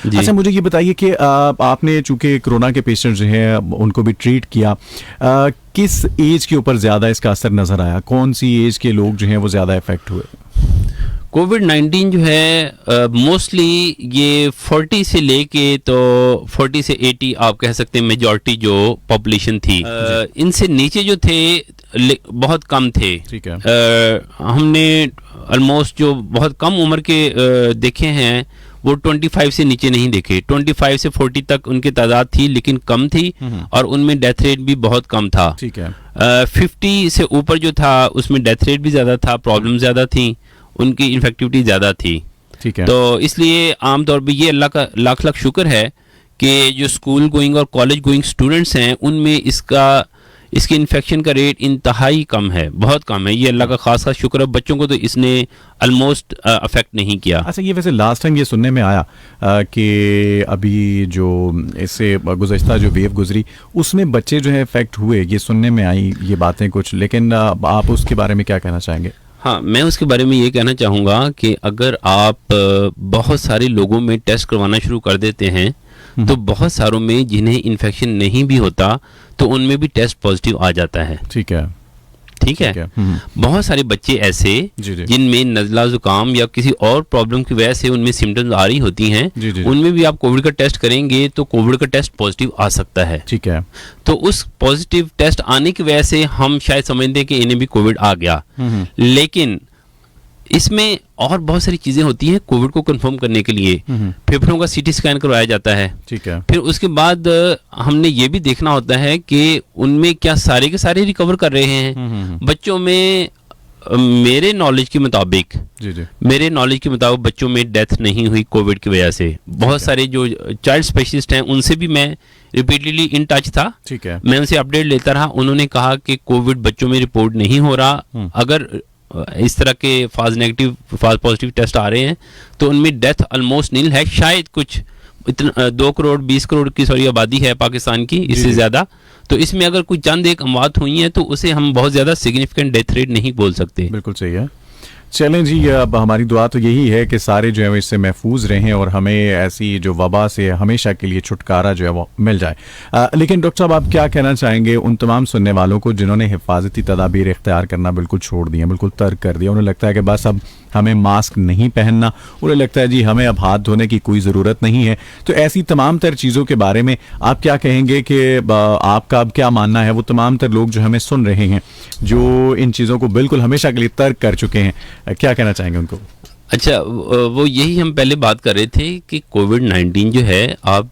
अच्छा, मुझे ये बताइए कि आपने चूंकि कोरोना के पेशेंट जो हैं उनको भी ट्रीट किया, किस एज के ऊपर ज़्यादा इसका असर नज़र आया? कौन सी एज के लोग जो हैं वो ज़्यादा इफेक्ट हुए? कोविड-19 जो है मोस्टली ये 40 से लेके तो 40 से 80 आप कह सकते हैं मेजॉरिटी जो पॉपुलेशन थी। इनसे नीचे जो थे बहुत कम थे। ठीक है। हमने ऑलमोस्ट जो बहुत कम उम्र के देखे हैं वो 25 से नीचे नहीं देखे। 25 से 40 तक उनकी तादाद थी लेकिन कम थी और उनमें डेथ रेट भी बहुत कम था। ठीक है। 50 से ऊपर जो था उसमें डेथ रेट भी ज़्यादा था, प्रॉब्लम ज़्यादा थी, उनकी इन्फेक्टिविटी ज़्यादा थी। ठीक है। तो इसलिए आमतौर पे ये अल्लाह का लाख लाख शुक्र है कि जो स्कूल गोइंग और कॉलेज गोइंग स्टूडेंट्स हैं उनमें इसके इन्फेक्शन का रेट इंतहाई कम है, बहुत कम है। ये अल्लाह का खास शुक्र है। बच्चों को तो इसने ऑलमोस्ट अफेक्ट नहीं किया। अच्छा, ये वैसे लास्ट टाइम ये सुनने में आया कि अभी जो इससे गुज़श्ता जो वेव गुजरी उसमें बच्चे जो है इफेक्ट हुए, ये सुनने में आई ये बातें कुछ, लेकिन आप उसके बारे में क्या कहना चाहेंगे? हाँ, मैं उसके बारे में ये कहना चाहूँगा कि अगर आप बहुत सारे लोगों में टेस्ट करवाना शुरू कर देते हैं तो बहुत सारों में जिन्हें इन्फेक्शन नहीं भी होता तो उनमें भी टेस्ट पॉजिटिव आ जाता है। ठीक है। ठीक है। बहुत सारे बच्चे ऐसे जिनमें नज़ला जुकाम या किसी और प्रॉब्लम की वजह से उनमें सिम्टम्स आ रही होती हैं, उनमें भी आप कोविड का टेस्ट करेंगे तो कोविड का टेस्ट पॉजिटिव आ सकता है। ठीक है। तो उस पॉजिटिव टेस्ट आने की वजह से हम शायद समझते हैं कि इन्हें भी कोविड आ गया, लेकिन इसमें और बहुत सारी चीजें होती हैं कोविड को कंफर्म करने के लिए। फेफड़ों का सीटी स्कैन करवाया जाता है। ठीक है। फिर उसके बाद हमने ये भी देखना होता है कि उनमें क्या सारे के सारे रिकवर कर रहे हैं। बच्चों में मेरे नॉलेज के मुताबिक बच्चों में डेथ नहीं हुई कोविड की वजह से। बहुत सारे जो चाइल्ड स्पेशलिस्ट हैं उनसे भी मैं रिपीटेडली इन टच था। ठीक है। मैं उनसे अपडेट लेता रहा। उन्होंने कहा कि कोविड बच्चों में रिपोर्ट नहीं हो रहा। अगर इस तरह के फाज नेगेटिव फाज पॉजिटिव टेस्ट आ रहे हैं तो उनमें डेथ ऑलमोस्ट नील है। शायद कुछ इतना 2 करोड़ 20 करोड़ की आबादी है पाकिस्तान की, इससे ज़्यादा। तो इसमें अगर कोई चंद एक अमवात हुई हैं तो उसे हम बहुत ज़्यादा सिग्निफिकेंट डेथ रेट नहीं बोल सकते। बिल्कुल सही है। चलें जी, अब हमारी दुआ तो यही है कि सारे जो है इससे महफूज रहें और हमें ऐसी जो वबा से हमेशा के लिए छुटकारा जो है वो मिल जाए। लेकिन डॉक्टर साहब, आप क्या कहना चाहेंगे उन तमाम सुनने वालों को जिन्होंने हिफाजती तदाबीर इख्तियार करना बिल्कुल छोड़ दिया, बिल्कुल तर्क कर दिया? उन्हें लगता है कि बस अब हमें मास्क नहीं पहनना, उन्हें लगता है जी हमें अब हाथ धोने की कोई ज़रूरत नहीं है। तो ऐसी तमाम तर चीज़ों के बारे में आप क्या कहेंगे कि आपका अब क्या मानना है? वो तमाम तर लोग जो हमें सुन रहे हैं जो इन चीज़ों को बिल्कुल हमेशा के लिए तर्क कर चुके हैं, क्या कहना चाहेंगे उनको? अच्छा, वो यही हम पहले बात कर रहे थे कि कोविड-19 जो है आप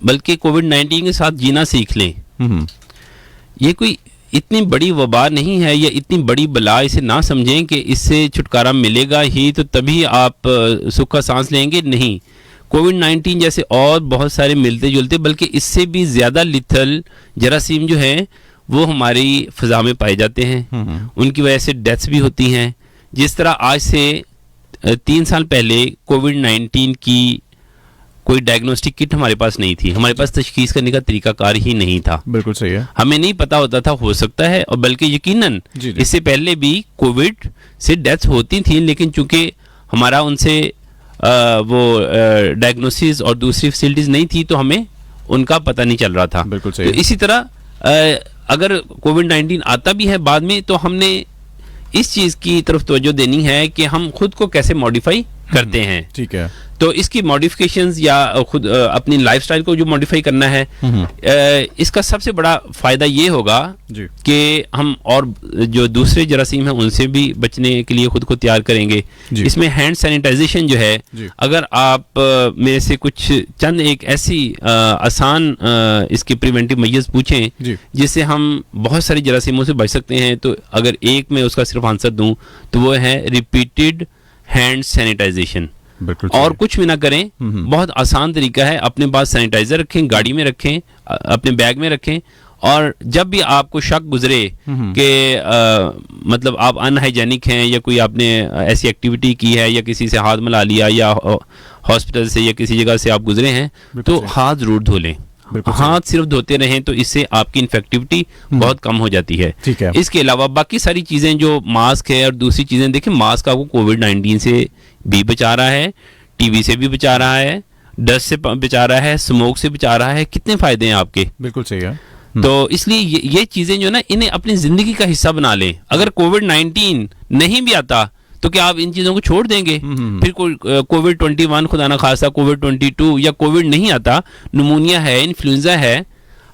बल्कि कोविड-19 के साथ जीना सीख लें। ये कोई इतनी बड़ी वबा नहीं है या इतनी बड़ी बला, इसे ना समझें कि इससे छुटकारा मिलेगा ही तो तभी आप सुख का सांस लेंगे। नहीं, कोविड-19 जैसे और बहुत सारे मिलते जुलते बल्कि इससे भी ज़्यादा लिथल जरासीम जो हैं वो हमारी फ़ज़ा में पाए जाते हैं। उनकी वजह से डेथ्स भी होती हैं। जिस तरह आज से 3 साल पहले कोविड-19 की कोई डायग्नोस्टिक किट हमारे पास नहीं थी, हमारे पास तशखीस करने का तरीकाकार ही नहीं था। बिल्कुल सही है। हमें नहीं पता होता था, हो सकता है और बल्कि यकीनन इससे पहले भी कोविड से डेथ्स होती थी, लेकिन चूंकि हमारा उनसे वो डायग्नोसिस और दूसरी फैसिलिटीज नहीं थी तो हमें उनका पता नहीं चल रहा था। बिल्कुल सही। तो इसी तरह अगर कोविड-19 आता भी है बाद में तो हमने इस चीज़ की तरफ तवज्जो देनी है कि हम खुद को कैसे मॉडिफाई करते हैं। ठीक है। तो इसकी मॉडिफिकेशंस या खुद अपनी लाइफस्टाइल को जो मॉडिफाई करना है, इसका सबसे बड़ा फायदा ये होगा कि हम और जो दूसरे जरासीम हैं उनसे भी बचने के लिए खुद को तैयार करेंगे। इसमें हैंड सैनिटाइजेशन जो है, अगर आप मेरे से कुछ चंद एक ऐसी आसान इसके प्रिवेंटिव मेजर्स पूछें जिससे हम बहुत सारे जरासीमों से बच सकते हैं, तो अगर एक मैं उसका सिर्फ आंसर दूं तो वो है रिपीटेड हैंड सैनिटाइजेशन। और कुछ भी ना करें, बहुत आसान तरीका है। अपने पास सैनिटाइजर रखें, गाड़ी में रखें, अपने बैग में रखें, और जब भी आपको शक गुजरे कि मतलब आप अनहाइजेनिक हैं या कोई आपने ऐसी एक्टिविटी की है या किसी से हाथ मिला लिया या हॉस्पिटल से या किसी जगह से आप गुजरे हैं, तो हाथ जरूर धो लें। हाथ सिर्फ धोते रहें तो इससे आपकी इन्फेक्टिविटी बहुत कम हो जाती है। ठीक है। इसके अलावा बाकी सारी चीज़ें जो मास्क है और दूसरी चीज़ें, देखिए मास्क आपको कोविड-19 से भी बचा रहा है, टीवी से भी बचा रहा है, डस्ट से बचा रहा है, स्मोक से बचा रहा है। कितने फायदे हैं आपके। बिल्कुल सही है। तो इसलिए ये चीजें जो ना, इन्हें अपनी जिंदगी का हिस्सा बना लें। अगर कोविड-19 नहीं भी आता तो क्या आप इन चीजों को छोड़ देंगे? फिर कोई कोविड-21 खुदा ना खास्ता कोविड-22 या कोविड नहीं आता, निमोनिया है, इन्फ्लुएंजा है,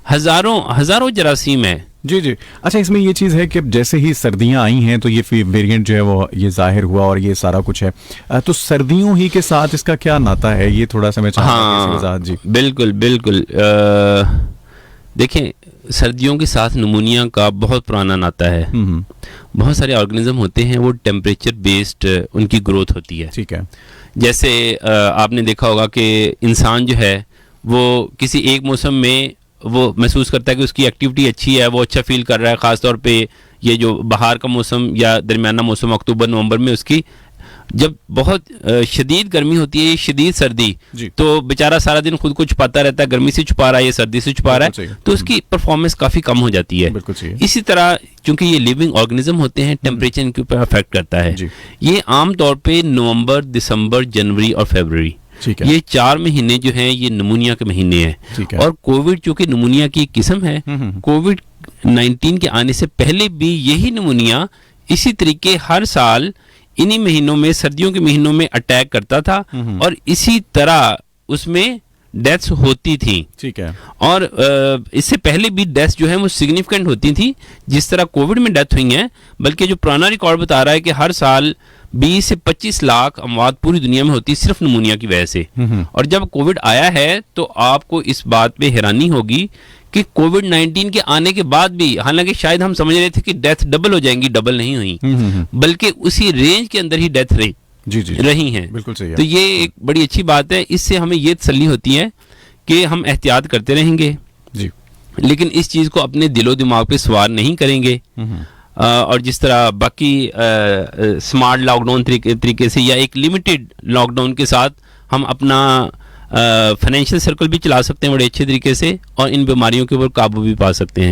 हजारों जरासीम है। जी जी। अच्छा, इसमें ये चीज़ है कि जैसे ही सर्दियां आई हैं तो ये वेरिएंट जो है वो ये जाहिर हुआ और ये सारा कुछ है, तो सर्दियों ही के साथ इसका क्या नाता है, ये थोड़ा सा मैं चाहता हूं। हाँ जी बिल्कुल बिल्कुल। देखें, सर्दियों के साथ निमोनिया का बहुत पुराना नाता है। बहुत सारे ऑर्गेनिज्म होते हैं, वो टेम्परेचर बेस्ड उनकी ग्रोथ होती है। ठीक है। जैसे आपने देखा होगा कि इंसान जो है वो किसी एक मौसम में वो महसूस करता है कि उसकी एक्टिविटी अच्छी है, वो अच्छा फील कर रहा है। ख़ासतौर पे ये जो बाहर का मौसम या दरमियाना मौसम अक्टूबर नवंबर में, उसकी जब बहुत शदीद गर्मी होती है, शदीद सर्दी, तो बेचारा सारा दिन खुद को छुपाता रहता है, गर्मी से छुपा रहा है या सर्दी से छुपा रहा है, तो उसकी परफॉर्मेंस काफ़ी कम हो जाती है। इसी तरह चूंकि ये लिविंग ऑर्गेनिज्म होते हैं, टेम्परेचर इनके ऊपर अफेक्ट करता है। ये आम तौर पे नवंबर, दिसंबर, जनवरी और फरवरी, ये 4 महीने जो हैं ये निमोनिया के महीने हैं। और कोविड चूंकि निमोनिया की किस्म है, कोविड-19 के आने से पहले भी यही निमोनिया इसी तरीके हर साल इन्हीं महीनों में, सर्दियों के महीनों में अटैक करता था और इसी तरह उसमें डेथ्स होती थी। ठीक है। और इससे पहले भी डेथ्स जो है वो सिग्निफिकेंट होती थी, जिस तरह कोविड में डेथ हुई हैं। बल्कि जो पुराना रिकॉर्ड बता रहा है कि हर साल 20 से 25 लाख अमवात पूरी दुनिया में होती सिर्फ निमोनिया की वजह से। और जब कोविड आया है तो आपको इस बात पे हैरानी होगी कि कोविड-19 के आने के बाद भी, हालांकि शायद हम समझ रहे थे कि डेथ डबल हो जाएंगी, डबल नहीं हुई, बल्कि उसी रेंज के अंदर ही डेथ रही हैं। बिल्कुल सही है। तो ये एक बड़ी अच्छी बात है। इससे हमें ये तसल्ली होती है कि हम एहतियात करते रहेंगे जी, लेकिन इस चीज़ को अपने दिलो दिमाग पे सवार नहीं करेंगे। और जिस तरह बाकी स्मार्ट लॉकडाउन तरीके से या एक लिमिटेड लॉकडाउन के साथ हम अपना फाइनेंशियल सर्कल भी चला सकते हैं बड़े अच्छे तरीके से, और इन बीमारियों के ऊपर काबू भी पा सकते हैं।